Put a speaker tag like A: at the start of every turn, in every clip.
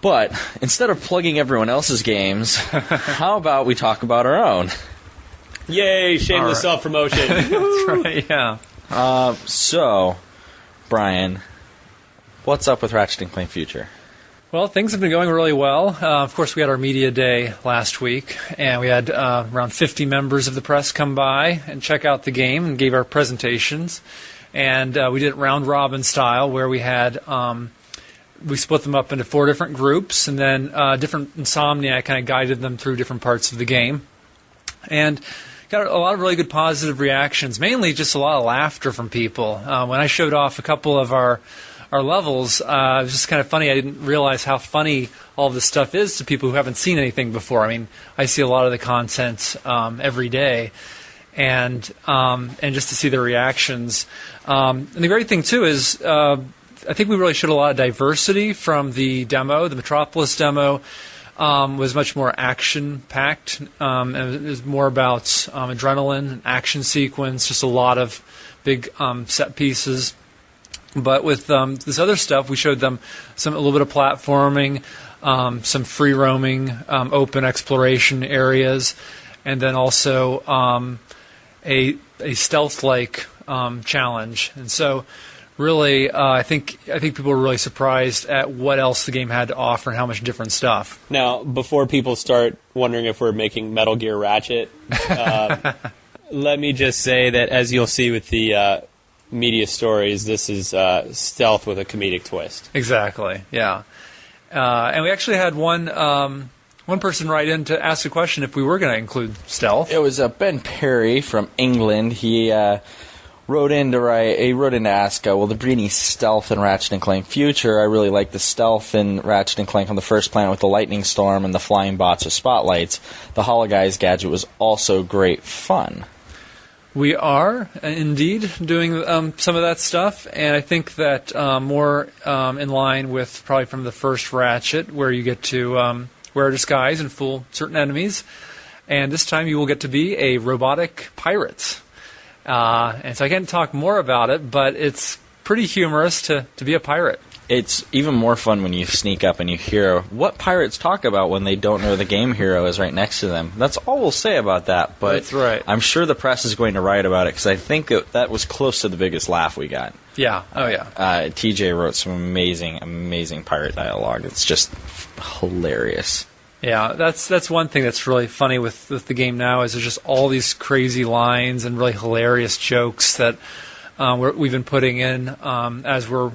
A: But instead of plugging everyone else's games, how about we talk about our own?
B: Yay, shameless self-promotion.
C: That's right, yeah.
A: So, Brian, what's up with Ratchet and Clank Future?
C: Well, things have been going really well. Of course, we had our media day last week, and we had around 50 members of the press come by and check out the game and gave our presentations. And we did it round-robin style, where we had we split them up into 4 different groups, and then different Insomniac kind of guided them through different parts of the game. And got a lot of really good positive reactions, mainly just a lot of laughter from people. When I showed off a couple of our levels, it was just kind of funny. I didn't realize how funny all this stuff is to people who haven't seen anything before. I mean, I see a lot of the content every day, and just to see their reactions. And the great thing, too, is I think we really showed a lot of diversity from the demo. The Metropolis demo was much more action-packed. And it was more about adrenaline, an action sequence, just a lot of big set pieces. But with this other stuff, we showed them a little bit of platforming, some free-roaming, open exploration areas, and then also a stealth-like challenge. And so, really, I think people were really surprised at what else the game had to offer and how much different stuff.
B: Now, before people start wondering if we're making Metal Gear Ratchet, let me just say that, as you'll see with the media stories, this is stealth with a comedic twist.
C: Exactly, yeah. And we actually had one person write in to ask a question if we were going to include stealth.
A: It was Ben Perry from England. He wrote in to ask, will there be any stealth in Ratchet and Clank Future? I really like the stealth in Ratchet and Clank on the first planet with the lightning storm and the flying bots with spotlights. The Hologuise gadget was also great fun.
C: We are indeed doing some of that stuff, and I think that more in line with probably from the first Ratchet, where you get to wear a disguise and fool certain enemies, and this time you will get to be a robotic pirate. And so I can't talk more about it, but it's pretty humorous to be a pirate.
A: It's even more fun when you sneak up and you hear what pirates talk about when they don't know the game hero is right next to them. That's all we'll say about that, but
C: that's right.
A: I'm sure the press is going to write about it, because I think that was close to the biggest laugh we got.
C: Yeah, oh yeah.
A: TJ wrote some amazing pirate dialogue. It's just hilarious.
C: Yeah, that's one thing that's really funny with the game now, is there's just all these crazy lines and really hilarious jokes that we've been putting in as we're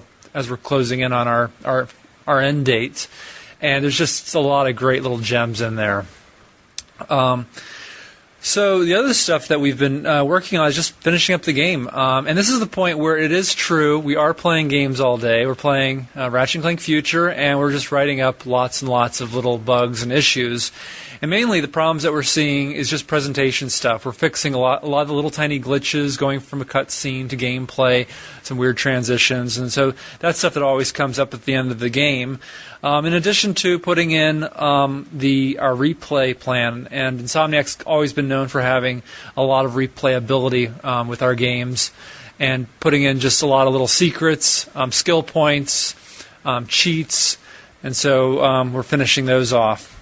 C: closing in on our end date, and there's just a lot of great little gems in there. So the other stuff that we've been working on is just finishing up the game, and this is the point where it is true we are playing games all day. We're playing Ratchet and Clank Future, and we're just writing up lots and lots of little bugs and issues. And mainly the problems that we're seeing is just presentation stuff. We're fixing a lot of the little tiny glitches, going from a cutscene to gameplay, some weird transitions, and so that's stuff that always comes up at the end of the game. In addition to putting in our replay plan, and Insomniac's always been known for having a lot of replayability with our games, and putting in just a lot of little secrets, skill points, cheats, and so we're finishing those off.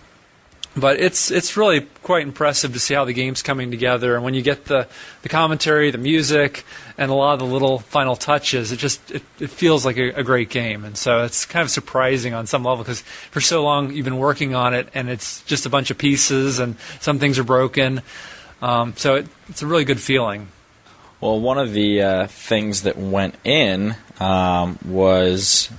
C: But it's really quite impressive to see how the game's coming together, and when you get the commentary, the music, and a lot of the little final touches, it feels like a great game. And so it's kind of surprising on some level, because for so long you've been working on it, and it's just a bunch of pieces, and some things are broken. So it's a really good feeling.
A: Well, one of the things that went in was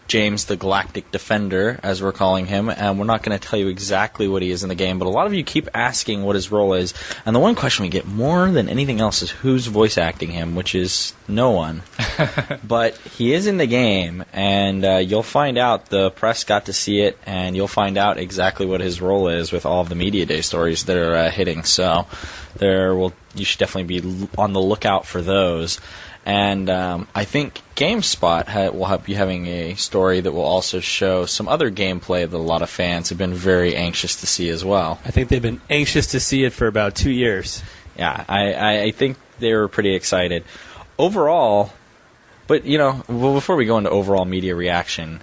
A: James the Galactic Defender, as we're calling him, and we're not going to tell you exactly what he is in the game, but a lot of you keep asking what his role is, and the one question we get more than anything else is who's voice acting him, which is no one. But he is in the game, and you'll find out. The press got to see it, and you'll find out exactly what his role is with all of the Media Day stories that are hitting, so you should definitely be on the lookout for those. And I think Gamespot will be having a story that will also show some other gameplay that a lot of fans have been very anxious to see as well.
B: I think they've been anxious to see it for about 2 years.
A: Yeah, I think they were pretty excited. Overall, but before we go into overall media reaction,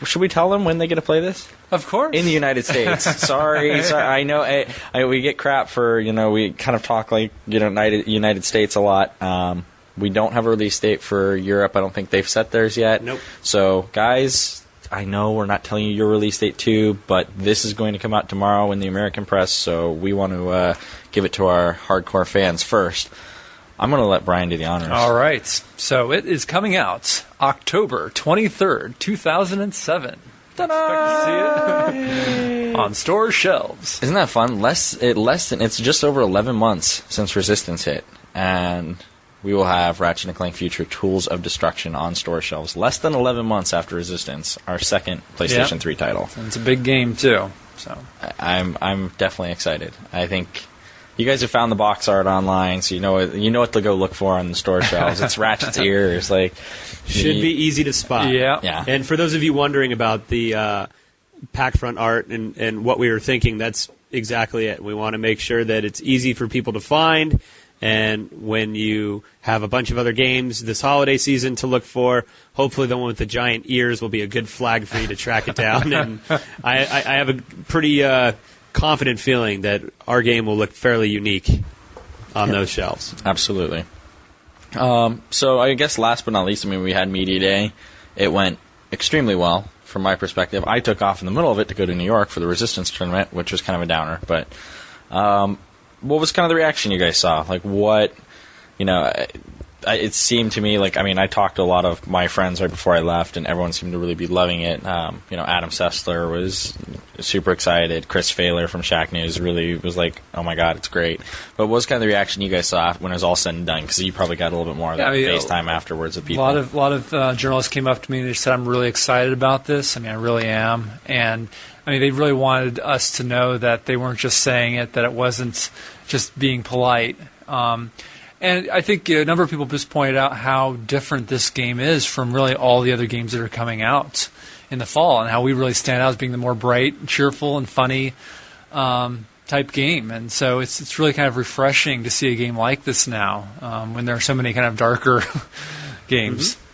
A: Should we tell them when they get to play this?
C: Of course.
A: In the United States. Sorry. I know we get crap for, we kind of talk like, United States a lot. We don't have a release date for Europe. I don't think they've set theirs yet.
B: Nope.
A: So, guys, I know we're not telling you your release date too, but this is going to come out tomorrow in the American press, so we want to give it to our hardcore fans first. I'm going to let Brian do the honors.
C: All right. So it is coming out October 23rd, 2007. Ta-da! Expect to see it on store shelves.
A: Isn't that fun? It's just over 11 months since Resistance hit, and we will have Ratchet and Clank Future Tools of Destruction on store shelves. Less than 11 months after Resistance, our second PlayStation 3 title.
C: And it's a big game too. So
A: I'm definitely excited. I think you guys have found the box art online, so you know what to go look for on the store shelves. It's Ratchet's ears,
B: should be easy to spot.
C: Yeah.
B: And for those of you wondering about the pack front art and what we were thinking, that's exactly it. We want to make sure that it's easy for people to find. And when you have a bunch of other games this holiday season to look for, hopefully the one with the giant ears will be a good flag for you to track it down. And I have a pretty confident feeling that our game will look fairly unique on those shelves.
A: Absolutely. So I guess last but not least, we had Media Day. It went extremely well from my perspective. I took off in the middle of it to go to New York for the Resistance tournament, which was kind of a downer. But what was kind of the reaction you guys saw? It seemed to me I talked to a lot of my friends right before I left, and everyone seemed to really be loving it. Adam Sessler was super excited. Chris Failer from Shack News really was like, oh my god, it's great. But what was kind of the reaction you guys saw when it was all said and done? Because you probably got a little bit more of that FaceTime afterwards of people.
C: A lot of journalists came up to me and they said, I'm really excited about this. I really am. And they really wanted us to know that they weren't just saying it, that it wasn't just being polite. And I think a number of people just pointed out how different this game is from really all the other games that are coming out in the fall, and how we really stand out as being the more bright, cheerful, and funny type game. And so it's really kind of refreshing to see a game like this now when there are so many kind of darker games.
B: Mm-hmm.